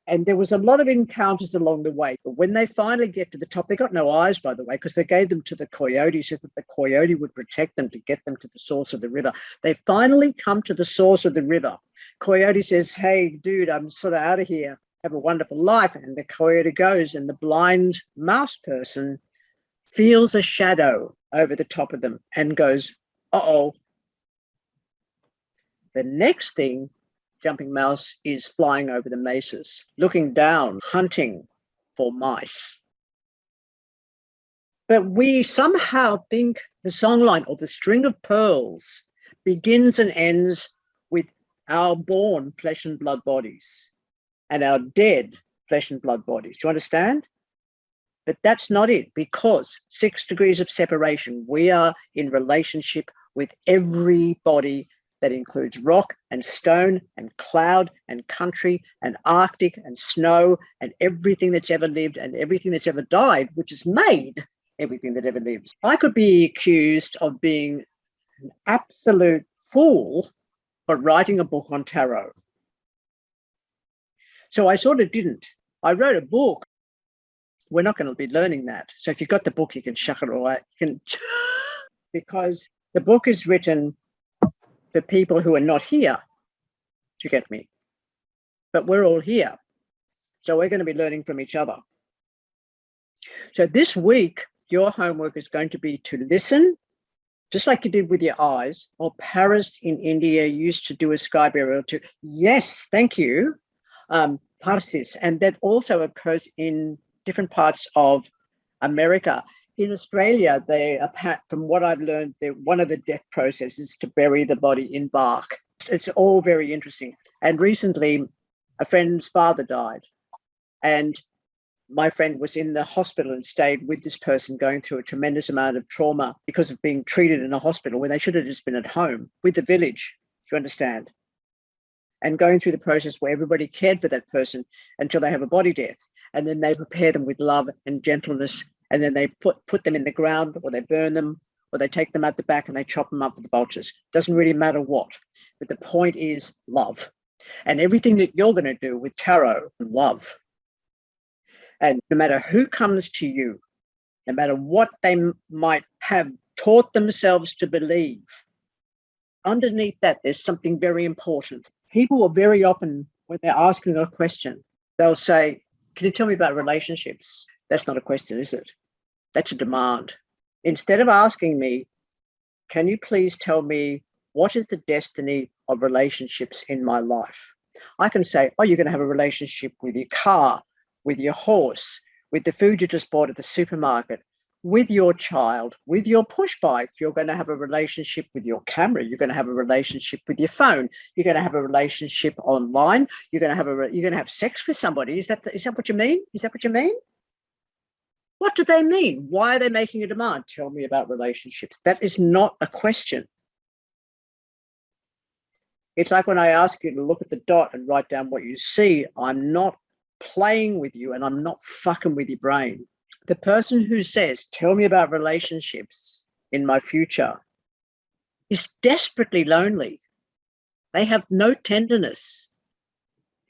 And there was a lot of encounters along the way. But when they finally get to the top, they got no eyes, by the way, because they gave them to the coyote so that the coyote would protect them to get them to the source of the river. They finally come to the source of the river. Coyote says, hey, dude, I'm sort of out of here. Have a wonderful life. And the coyote goes, and the blind mouse person feels a shadow over the top of them and goes, uh-oh. The next thing jumping mouse is flying over the mesas, looking down, hunting for mice. But we somehow think the songline or the string of pearls begins and ends with our born flesh and blood bodies and our dead flesh and blood bodies. Do you understand? But that's not it, because 6 degrees of separation, we are in relationship with everybody. That includes rock and stone and cloud and country and Arctic and snow and everything that's ever lived and everything that's ever died, which has made everything that ever lives. I could be accused of being an absolute fool for writing a book on tarot. So I sort of didn't. I wrote a book. We're not going to be learning that. So if you've got the book, you can chuck it away. Because the book is written for people who are not here, to get me. But we're all here. So we're going to be learning from each other. So this week, your homework is going to be to listen, just like you did with your eyes, or Paris in India used to do a sky burial to, yes, thank you, Parsis. And that also occurs in different parts of America. In Australia, they, apart from what I've learned, one of the death processes is to bury the body in bark. It's all very interesting. And recently, a friend's father died. And my friend was in the hospital and stayed with this person going through a tremendous amount of trauma because of being treated in a hospital when they should have just been at home with the village, do you understand? And going through the process where everybody cared for that person until they have a body death. And then they prepare them with love and gentleness. And then they put them in the ground, or they burn them, or they take them out the back and they chop them up for the vultures. Doesn't really matter what. But the point is love. And everything that you're going to do with tarot, love. And no matter who comes to you, no matter what they might have taught themselves to believe, underneath that, there's something very important. People will very often, when they're asking a question, they'll say, can you tell me about relationships? That's not a question, is it? That's a demand. Instead of asking me, can you please tell me what is the destiny of relationships in my life? I can say, oh, you're going to have a relationship with your car, with your horse, with the food you just bought at the supermarket, with your child, with your push bike. You're going to have a relationship with your camera. You're going to have a relationship with your phone. You're going to have a relationship online. You're going to have sex with somebody. Is that what you mean? Is that what you mean? What do they mean? Why are they making a demand? Tell me about relationships. That is not a question. It's like when I ask you to look at the dot and write down what you see. I'm not playing with you and I'm not fucking with your brain. The person who says, tell me about relationships in my future, is desperately lonely. They have no tenderness.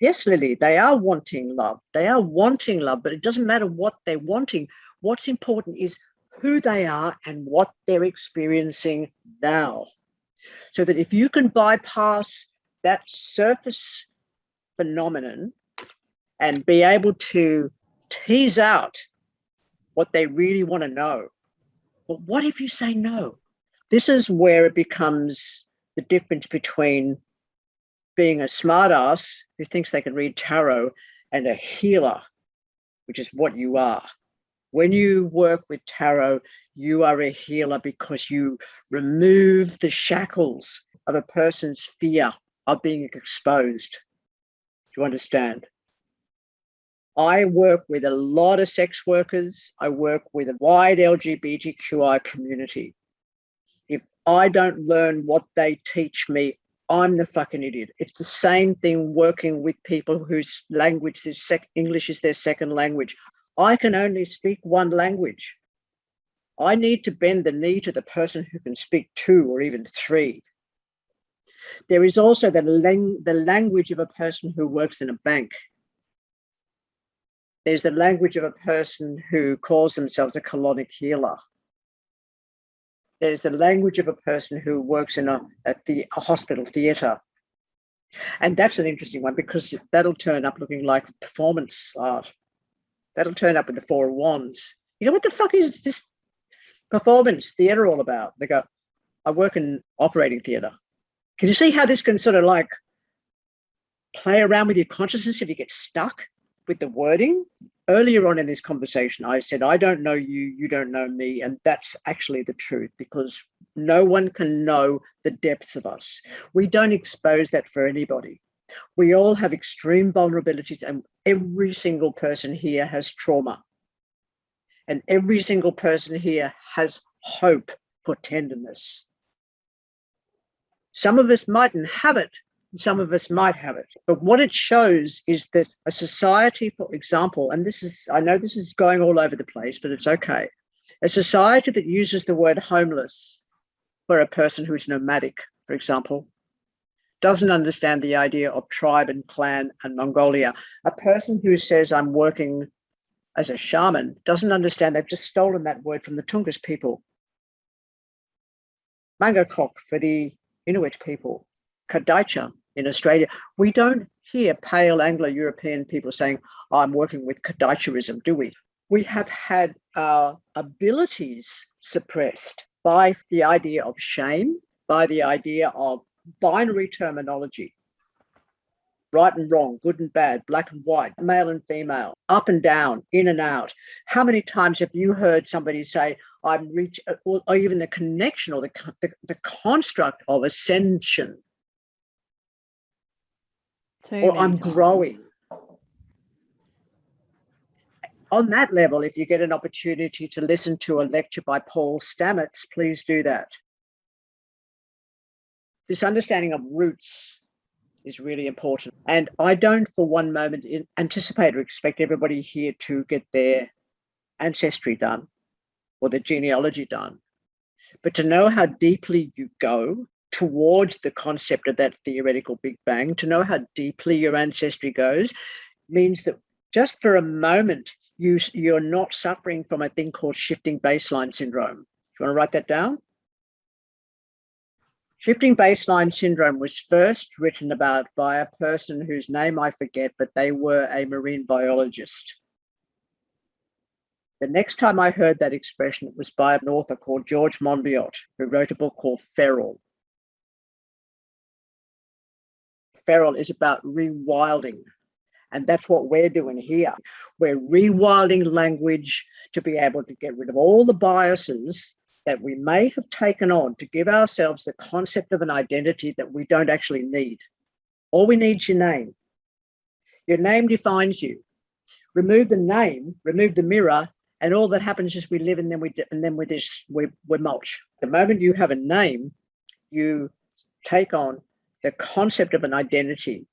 Yes, Lily, they are wanting love. They are wanting love, but it doesn't matter what they're wanting. What's important is who they are and what they're experiencing now. So that if you can bypass that surface phenomenon and be able to tease out what they really want to know. But what if you say no? This is where it becomes the difference between being a smartass who thinks they can read tarot and a healer, which is what you are. When you work with tarot, you are a healer because you remove the shackles of a person's fear of being exposed. Do you understand? I work with a lot of sex workers. I work with a wide LGBTQI community. If I don't learn what they teach me, I'm the fucking idiot. It's the same thing working with people whose language is English is their second language. I can only speak one language. I need to bend the knee to the person who can speak 2 or even 3. There is also the language of a person who works in a bank. There's the language of a person who calls themselves a colonic healer. There's the language of a person who works in a hospital theatre. And that's an interesting one because that'll turn up looking like performance art. That'll turn up with the 4 of Wands. You go, what the fuck is this performance theatre all about? They go, I work in operating theatre. Can you see how this can sort of like play around with your consciousness if you get stuck with the wording. Earlier on in this conversation, I said, I don't know you, you don't know me. And that's actually the truth, because no one can know the depths of us. We don't expose that for anybody. We all have extreme vulnerabilities, and every single person here has trauma. And every single person here has hope for tenderness. Some of us mightn't have it. Some of us might have it. But what it shows is that a society, for example, and I know this is going all over the place, but it's okay. A society that uses the word homeless for a person who is nomadic, for example, doesn't understand the idea of tribe and clan and Mongolia. A person who says, I'm working as a shaman, doesn't understand they've just stolen that word from the Tungus people. Mangakok for the Inuit people, Kadaicha in Australia. We don't hear pale Anglo-European people saying, I'm working with Kadaichaism, do we? We have had our abilities suppressed by the idea of shame, by the idea of binary terminology, right and wrong, good and bad, black and white, male and female, up and down, in and out. How many times have you heard somebody say, I'm reach, or even the connection or the construct of ascension, or I'm growing? On that level, if you get an opportunity to listen to a lecture by Paul Stamets, please do that. This understanding of roots is really important. And I don't for one moment anticipate or expect everybody here to get their ancestry done or their genealogy done. But to know how deeply you go towards the concept of that theoretical Big Bang, to know how deeply your ancestry goes, means that just for a moment, you're not suffering from a thing called shifting baseline syndrome. Do you want to write that down? Shifting baseline syndrome was first written about by a person whose name I forget, but they were a marine biologist. The next time I heard that expression, it was by an author called George Monbiot, who wrote a book called Feral. Feral is about rewilding. And that's what we're doing here. We're rewilding language to be able to get rid of all the biases that we may have taken on to give ourselves the concept of an identity that we don't actually need. All we need is your name. Your name defines you. Remove the name, remove the mirror, and all that happens is we live, and then we're mulch. The moment you have a name, you take on the concept of an identity.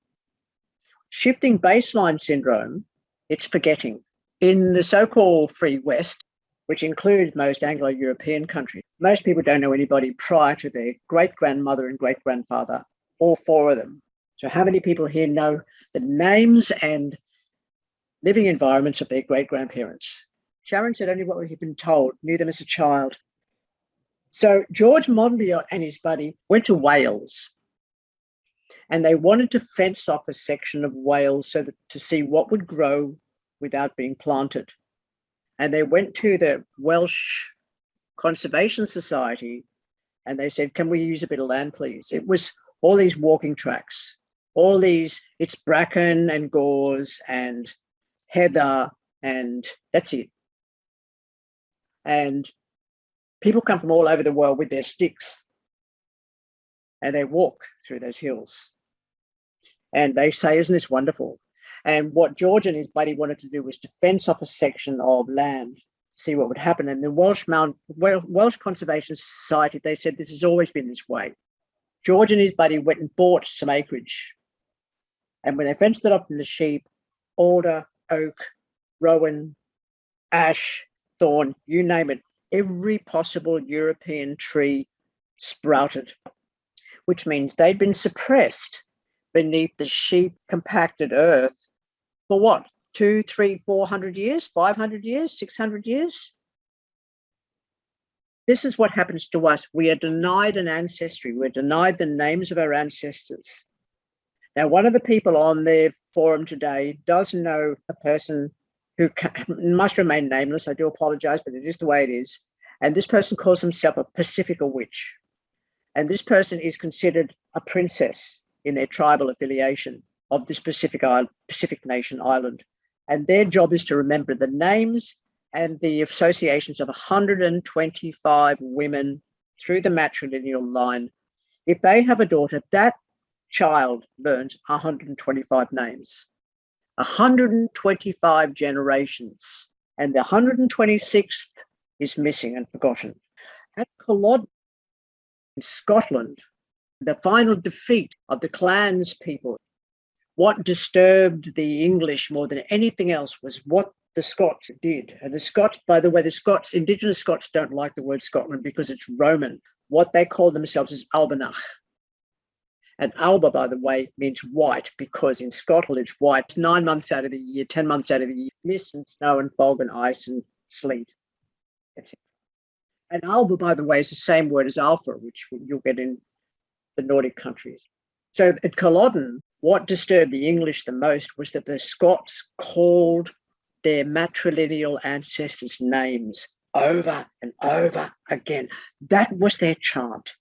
Shifting baseline syndrome, it's forgetting. In the so-called Free West, which includes most Anglo-European countries, most people don't know anybody prior to their great-grandmother and great-grandfather, all four of them. So how many people here know the names and living environments of their great-grandparents? Sharon said only what we've been told, knew them as a child. So George Monbiot and his buddy went to Wales, and they wanted to fence off a section of Wales so that to see what would grow without being planted. And they went to the Welsh Conservation Society and they said, can we use a bit of land, please? It was all these walking tracks, all these, it's bracken and gorse and heather, and that's it. And people come from all over the world with their sticks and they walk through those hills. And they say, isn't this wonderful? And what George and his buddy wanted to do was to fence off a section of land, see what would happen. And the Welsh Conservation Society, they said, this has always been this way. George and his buddy went and bought some acreage. And when they fenced it off from the sheep, alder, oak, rowan, ash, thorn, you name it, every possible European tree sprouted, which means they'd been suppressed beneath the sheep compacted earth for what? 200, 300, 400 years, 500 years, 600 years? This is what happens to us. We are denied an ancestry. We're denied the names of our ancestors. Now, one of the people on their forum today does know a person who must remain nameless. I do apologize, but it is the way it is. And this person calls himself a Pacifica witch. And this person is considered a princess in their tribal affiliation. of this Pacific nation island. And their job is to remember the names and the associations of 125 women through the matrilineal line. If they have a daughter, that child learns 125 names, 125 generations, and the 126th is missing and forgotten. At Culloden in Scotland, the final defeat of the clans people, what disturbed the English more than anything else was what the Scots did. And the Scots, by the way, Indigenous Scots don't like the word Scotland because it's Roman. What they call themselves is Albannach. And Alba, by the way, means white because in Scotland it's white 9 months out of the year, 10 months out of the year, mist and snow and fog and ice and sleet. That's it. And Alba, by the way, is the same word as alpha, which you'll get in the Nordic countries. So at Culloden, what disturbed the English the most was that the Scots called their matrilineal ancestors' names over and over again. That was their chant.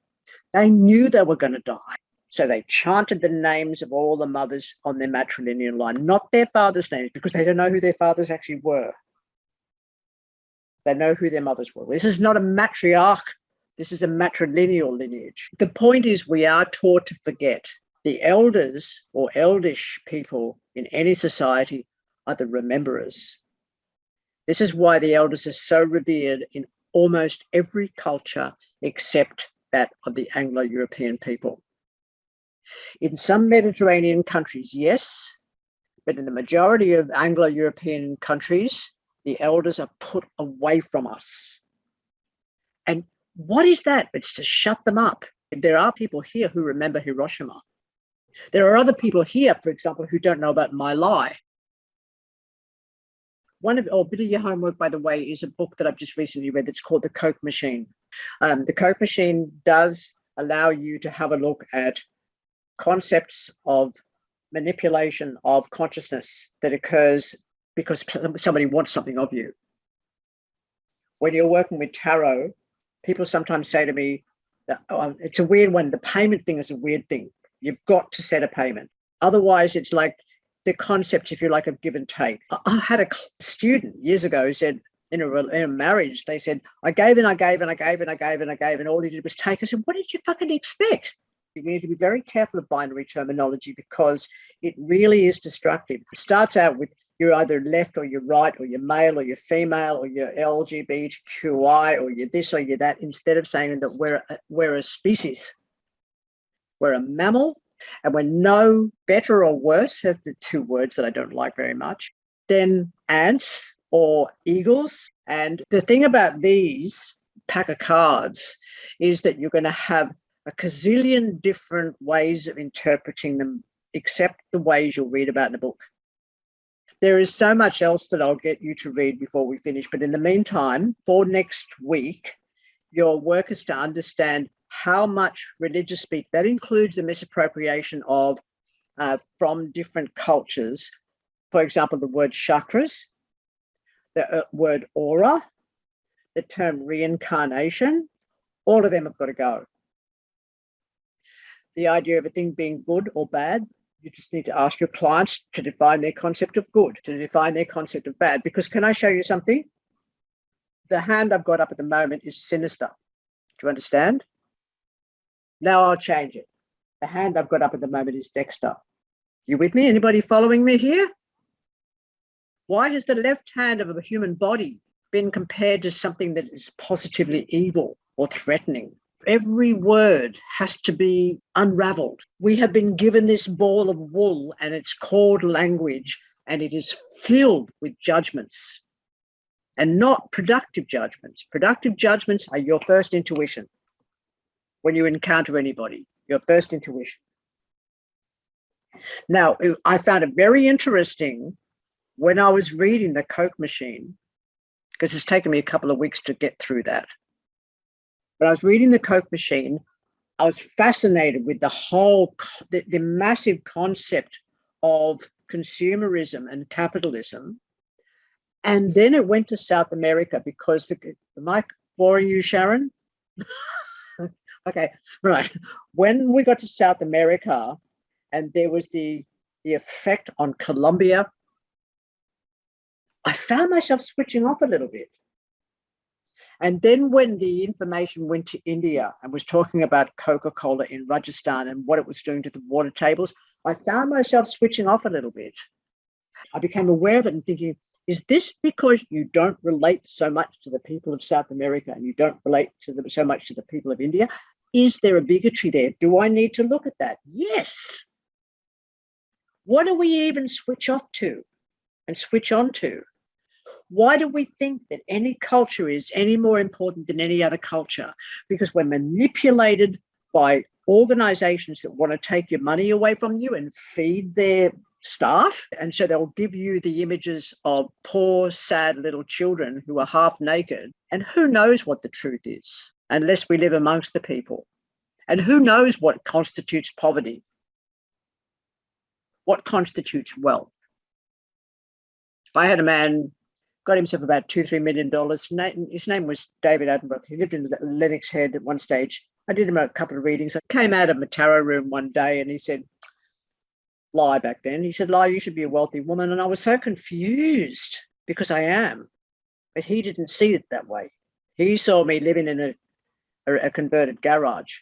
They knew they were going to die. So they chanted the names of all the mothers on their matrilineal line, not their fathers' names, because they don't know who their fathers actually were. They know who their mothers were. This is not a matriarch. This is a matrilineal lineage. The point is we are taught to forget. The elders or eldish people in any society are the rememberers. This is why the elders are so revered in almost every culture except that of the Anglo-European people. In some Mediterranean countries, yes, but in the majority of Anglo-European countries, the elders are put away from us. And what is that? It's to shut them up. There are people here who remember Hiroshima. There are other people here, for example, who don't know about My Lai. A bit of your homework, by the way, is a book that I've just recently read that's called The Coke Machine. The Coke Machine does allow you to have a look at concepts of manipulation of consciousness that occurs because somebody wants something of you. When you're working with tarot, people sometimes say to me, it's a weird one. The payment thing is a weird thing. You've got to set a payment. Otherwise, it's like the concept, if you like, of give and take. I had a student years ago who said, in a marriage, they said, I gave and I gave and I gave and I gave and I gave, and all he did was take. I said, what did you fucking expect? We need to be very careful of binary terminology because it really is destructive. It starts out with you're either left or you're right, or you're male or you're female, or you're LGBTQI, or you're this or you're that, instead of saying that we're a species. We're a mammal, and we're no better or worse, have the two words that I don't like very much, than ants or eagles. And the thing about these pack of cards is that you're going to have a gazillion different ways of interpreting them, except the ways you'll read about in a book. There is so much else that I'll get you to read before we finish. But in the meantime, for next week, your work is to understand how much religious speak, that includes the misappropriation of from different cultures. For example, the word chakras, the word aura, the term reincarnation, all of them have got to go. The idea of a thing being good or bad, you just need to ask your clients to define their concept of good, to define their concept of bad. Because can I show you something? The hand I've got up at the moment is sinister. Do you understand? Now I'll change it. The hand I've got up at the moment is Dexter. You with me? Anybody following me here? Why has the left hand of a human body been compared to something that is positively evil or threatening? Every word has to be unraveled. We have been given this ball of wool and it's called language, and it is filled with judgments and not productive judgments. Productive judgments are your first intuition. When you encounter anybody, your first intuition. Now, I found it very interesting when I was reading The Coke Machine, because it's taken me a couple of weeks to get through that. When I was reading The Coke Machine, I was fascinated with the massive concept of consumerism and capitalism. And then it went to South America because am I boring you, Sharon? Okay, right. When we got to South America and there was the the effect on Colombia, I found myself switching off a little bit. And then when the information went to India and was talking about Coca-Cola in Rajasthan and what it was doing to the water tables, I found myself switching off a little bit. I became aware of it and thinking, is this because you don't relate so much to the people of South America and you don't relate to them so much to the people of India? Is there a bigotry there? Do I need to look at that? Yes. What do we even switch off to and switch on to? Why do we think that any culture is any more important than any other culture? Because we're manipulated by organizations that want to take your money away from you and feed their staff. And so they'll give you the images of poor, sad little children who are half naked. And who knows what the truth is unless we live amongst the people? And who knows what constitutes poverty? What constitutes wealth? I had a man, got himself about $2-3 million. His name was David Attenborough. He lived in Lennox Head at one stage. I did him a couple of readings. I came out of a tarot room one day and he said, Lie back then. He said, Lie, you should be a wealthy woman. And I was so confused because I am. But he didn't see it that way. He saw me living in a converted garage.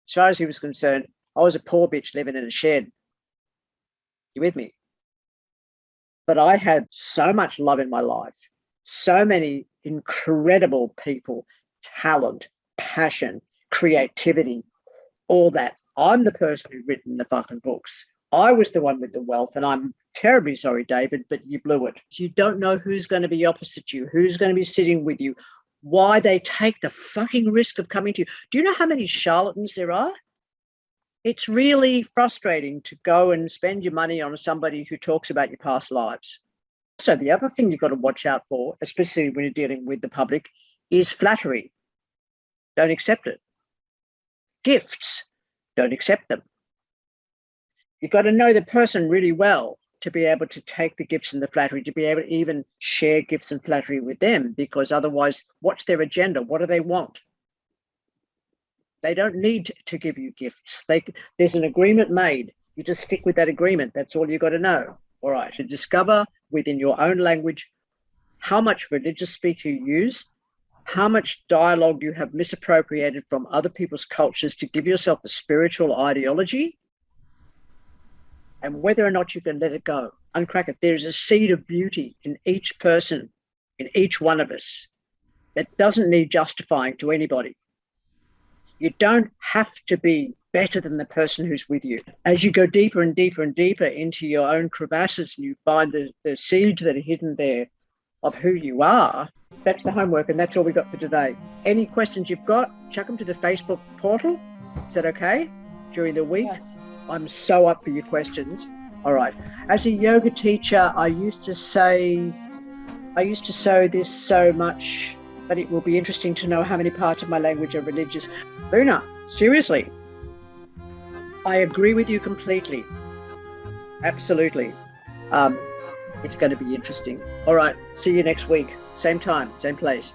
As far as he was concerned, I was a poor bitch living in a shed. You with me? But I had so much love in my life, so many incredible people, talent, passion, creativity, all that. I'm the person who's written the fucking books. I was the one with the wealth, and I'm terribly sorry, David, but you blew it. You don't know who's going to be opposite you, who's going to be sitting with you, why they take the fucking risk of coming to you. Do you know how many charlatans there are? It's really frustrating to go and spend your money on somebody who talks about your past lives. So the other thing you've got to watch out for, especially when you're dealing with the public, is flattery. Don't accept it. Gifts, don't accept them. You've got to know the person really well to be able to take the gifts and the flattery, to be able to even share gifts and flattery with them, because otherwise, what's their agenda? What do they want? They don't need to give you gifts. There's an agreement made. You just stick with that agreement. That's all you got to know. All right. To discover within your own language how much religious speak you use, how much dialogue you have misappropriated from other people's cultures to give yourself a spiritual ideology, and whether or not you can let it go, uncrack it. There's a seed of beauty in each person, in each one of us, that doesn't need justifying to anybody. You don't have to be better than the person who's with you. As you go deeper and deeper and deeper into your own crevasses and you find the seeds that are hidden there of who you are, that's the homework, and that's all we got for today. Any questions you've got, chuck them to the Facebook portal. Is that okay? During the week? Yes. I'm so up for your questions. All right. As a yoga teacher, I used to say this so much, but it will be interesting to know how many parts of my language are religious. Luna, seriously, I agree with you completely. Absolutely. It's going to be interesting. All right. See you next week. Same time, same place.